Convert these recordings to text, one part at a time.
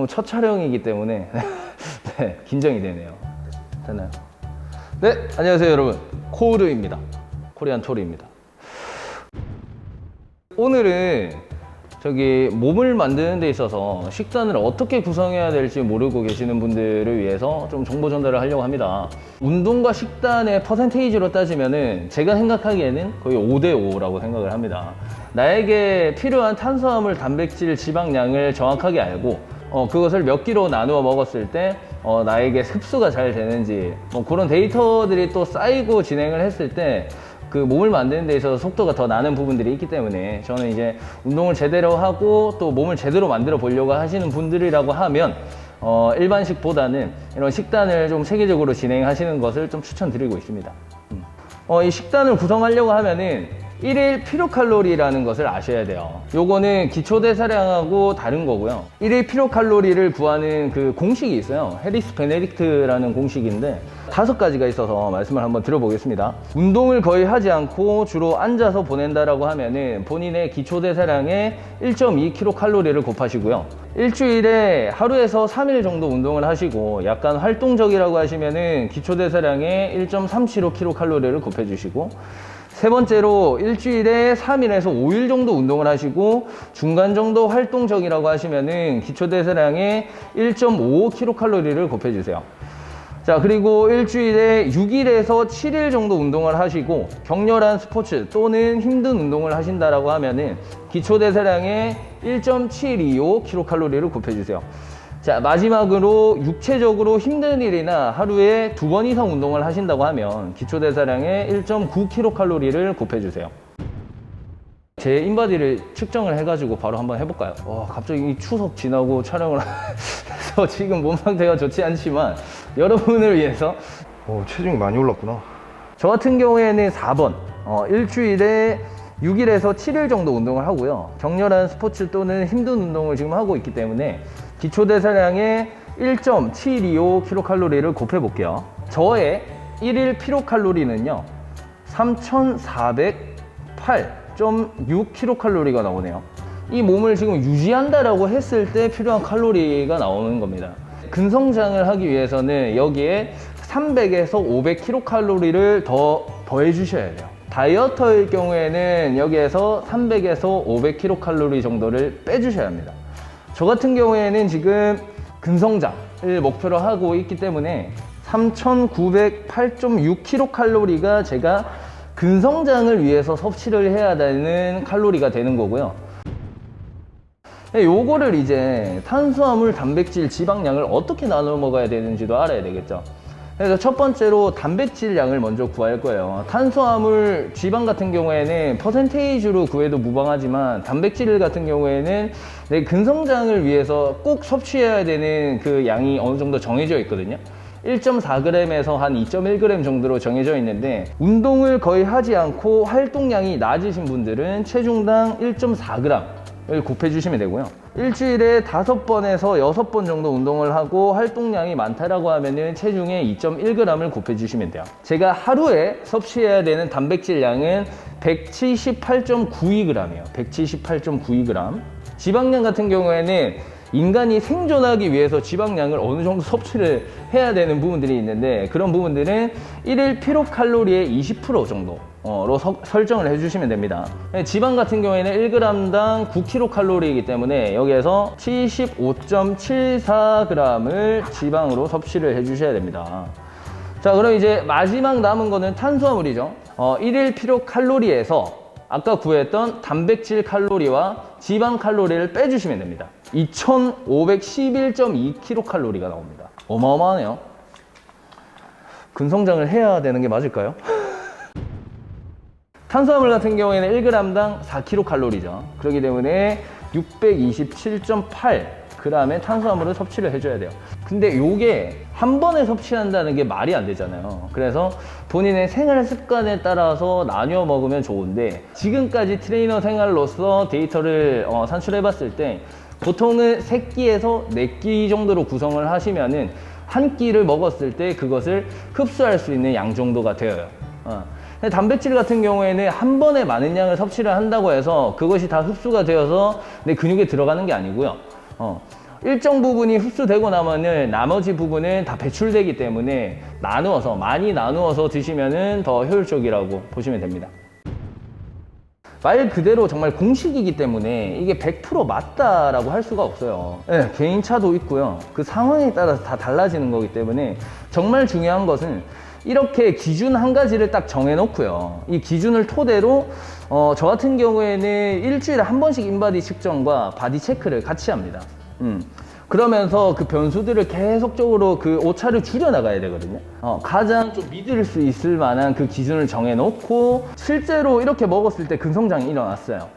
첫 촬영이기 때문에 네, 긴장이 되네요. 됐나요? 네, 안녕하세요 여러분. 코르입니다. 코리안 토르입니다. 오늘은 몸을 만드는 데 있어서 식단을 어떻게 구성해야 될지 모르고 계시는 분들을 위해서 좀 정보 전달을 하려고 합니다. 운동과 식단의 퍼센테이지로 따지면은 제가 생각하기에는 거의 5대5라고 생각을 합니다. 나에게 필요한 탄수화물, 단백질, 지방량을 정확하게 알고 그것을 몇 끼로 나누어 먹었을 때 나에게 흡수가 잘 되는지 그런 데이터들이 또 쌓이고 진행을 했을 때 그 몸을 만드는 데 있어서 속도가 더 나는 부분들이 있기 때문에 저는 이제 운동을 제대로 하고 또 몸을 제대로 만들어 보려고 하시는 분들이라고 하면 일반식보다는 이런 식단을 좀 체계적으로 진행하시는 것을 좀 추천드리고 있습니다. 이 식단을 구성하려고 하면은 1일 필요칼로리라는 것을 아셔야 돼요. 요거는 기초대사량하고 다른 거고요. 1일 필요칼로리를 구하는 그 공식이 있어요. 해리스 베네딕트라는 공식인데 5가지가 있어서 말씀을 한번 드려보겠습니다. 운동을 거의 하지 않고 주로 앉아서 보낸다라고 하면은 본인의 기초대사량의 1.2kcal를 곱하시고요. 일주일에 하루에서 3일 정도 운동을 하시고 약간 활동적이라고 하시면은 기초대사량의 1.375kcal를 곱해주시고, 세 번째로 일주일에 3일에서 5일 정도 운동을 하시고 중간 정도 활동적이라고 하시면은 기초대사량의 1.55kcal를 곱해주세요. 자, 그리고 일주일에 6일에서 7일 정도 운동을 하시고 격렬한 스포츠 또는 힘든 운동을 하신다라고 하면은 기초대사량의 1.725kcal를 곱해주세요. 자, 마지막으로 육체적으로 힘든 일이나 하루에 2번 이상 운동을 하신다고 하면 기초대사량의 1.9kcal를 곱해주세요. 제 인바디를 측정을 해가지고 바로 한번 해볼까요? 갑자기 이 추석 지나고 촬영을 해서 지금 몸 상태가 좋지 않지만 여러분을 위해서 체중이 많이 올랐구나. 저 같은 경우에는 4번 일주일에 6일에서 7일 정도 운동을 하고요. 격렬한 스포츠 또는 힘든 운동을 지금 하고 있기 때문에 기초대사량의 1.725kcal를 곱해 볼게요. 저의 1일 필요칼로리는요 3408.6kcal가 나오네요. 이 몸을 지금 유지한다라고 했을 때 필요한 칼로리가 나오는 겁니다. 근성장을 하기 위해서는 여기에 300에서 500kcal를 더해 주셔야 돼요. 다이어터일 경우에는 여기에서 300에서 500kcal 정도를 빼주셔야 합니다. 저 같은 경우에는 지금 근성장을 목표로 하고 있기 때문에 3908.6kcal가 제가 근성장을 위해서 섭취를 해야 되는 칼로리가 되는 거고요. 요거를 이제 탄수화물, 단백질, 지방량을 어떻게 나눠 먹어야 되는지도 알아야 되겠죠. 그래서 첫 번째로 단백질 양을 먼저 구할 거예요. 탄수화물, 지방 같은 경우에는 퍼센테이지로 구해도 무방하지만 단백질 같은 경우에는 내 근성장을 위해서 꼭 섭취해야 되는 그 양이 어느 정도 정해져 있거든요. 1.4g에서 한 2.1g 정도로 정해져 있는데 운동을 거의 하지 않고 활동량이 낮으신 분들은 체중당 1.4g을 곱해주시면 되고요. 일주일에 5번에서 6번 정도 운동을 하고 활동량이 많다라고 하면은 체중에 2.1g을 곱해주시면 돼요. 제가 하루에 섭취해야 되는 단백질 양은 178.92g이에요. 178.92g. 지방량 같은 경우에는 인간이 생존하기 위해서 지방량을 어느 정도 섭취를 해야 되는 부분들이 있는데 그런 부분들은 1일 필요칼로리의 20% 정도로 설정을 해주시면 됩니다. 지방 같은 경우에는 1g당 9kcal이기 때문에 여기에서 75.74g을 지방으로 섭취를 해주셔야 됩니다. 자, 그럼 이제 마지막 남은 거는 탄수화물이죠. 1일 필요칼로리에서 아까 구했던 단백질 칼로리와 지방 칼로리를 빼주시면 됩니다. 2511.2kcal가 나옵니다. 어마어마하네요. 근성장을 해야 되는 게 맞을까요? 탄수화물 같은 경우에는 1g당 4kcal죠. 그렇기 때문에 627.8g의 탄수화물을 섭취를 해줘야 돼요. 근데 요게 한 번에 섭취한다는 게 말이 안 되잖아요. 그래서 본인의 생활 습관에 따라서 나뉘어 먹으면 좋은데 지금까지 트레이너 생활로서 데이터를 산출해 봤을 때 보통은 3끼에서 4끼 정도로 구성을 하시면은 한 끼를 먹었을 때 그것을 흡수할 수 있는 양 정도가 되어요. 단백질 같은 경우에는 한 번에 많은 양을 섭취를 한다고 해서 그것이 다 흡수가 되어서 내 근육에 들어가는 게 아니고요. 일정 부분이 흡수되고 나면은 나머지 부분은 다 배출되기 때문에 나누어서, 많이 나누어서 드시면은 더 효율적이라고 보시면 됩니다. 말 그대로 정말 공식이기 때문에 이게 100% 맞다라고 할 수가 없어요. 네, 개인차도 있고요. 그 상황에 따라서 다 달라지는 거기 때문에 정말 중요한 것은 이렇게 기준 한 가지를 딱 정해놓고요. 이 기준을 토대로 저 같은 경우에는 일주일에 한 번씩 인바디 측정과 바디 체크를 같이 합니다. 그러면서 그 변수들을 계속적으로 그 오차를 줄여나가야 되거든요. 가장 좀 믿을 수 있을 만한 그 기준을 정해놓고 실제로 이렇게 먹었을 때 근성장이 일어났어요.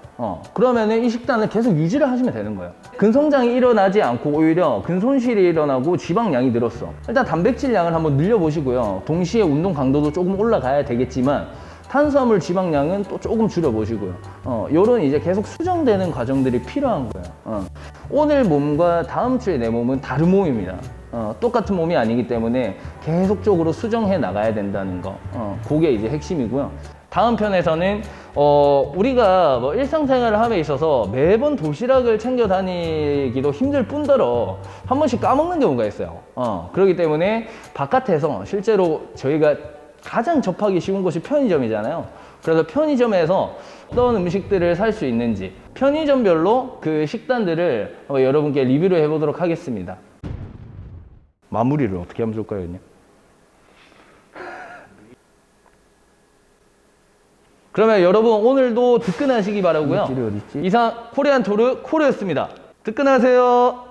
그러면은 이 식단을 계속 유지를 하시면 되는 거예요. 근성장이 일어나지 않고 오히려 근손실이 일어나고 지방량이 늘었어. 일단 단백질 양을 한번 늘려보시고요. 동시에 운동 강도도 조금 올라가야 되겠지만 탄수화물 지방량은 또 조금 줄여보시고요. 요런 이제 계속 수정되는 과정들이 필요한 거예요. 오늘 몸과 다음 주에 내 몸은 다른 몸입니다. 똑같은 몸이 아니기 때문에 계속적으로 수정해 나가야 된다는 거. 그게 이제 핵심이고요. 다음 편에서는 우리가 뭐 일상생활을 함에 있어서 매번 도시락을 챙겨 다니기도 힘들 뿐더러 한 번씩 까먹는 경우가 있어요. 그렇기 때문에 바깥에서 실제로 저희가 가장 접하기 쉬운 곳이 편의점이잖아요. 그래서 편의점에서 어떤 음식들을 살 수 있는지 편의점별로 그 식단들을 여러분께 리뷰를 해보도록 하겠습니다. 마무리를 어떻게 하면 좋을까요, 형님? 그러면 여러분 오늘도 득근하시기 바라고요. 이상 코리안 토르 코르였습니다. 득근하세요.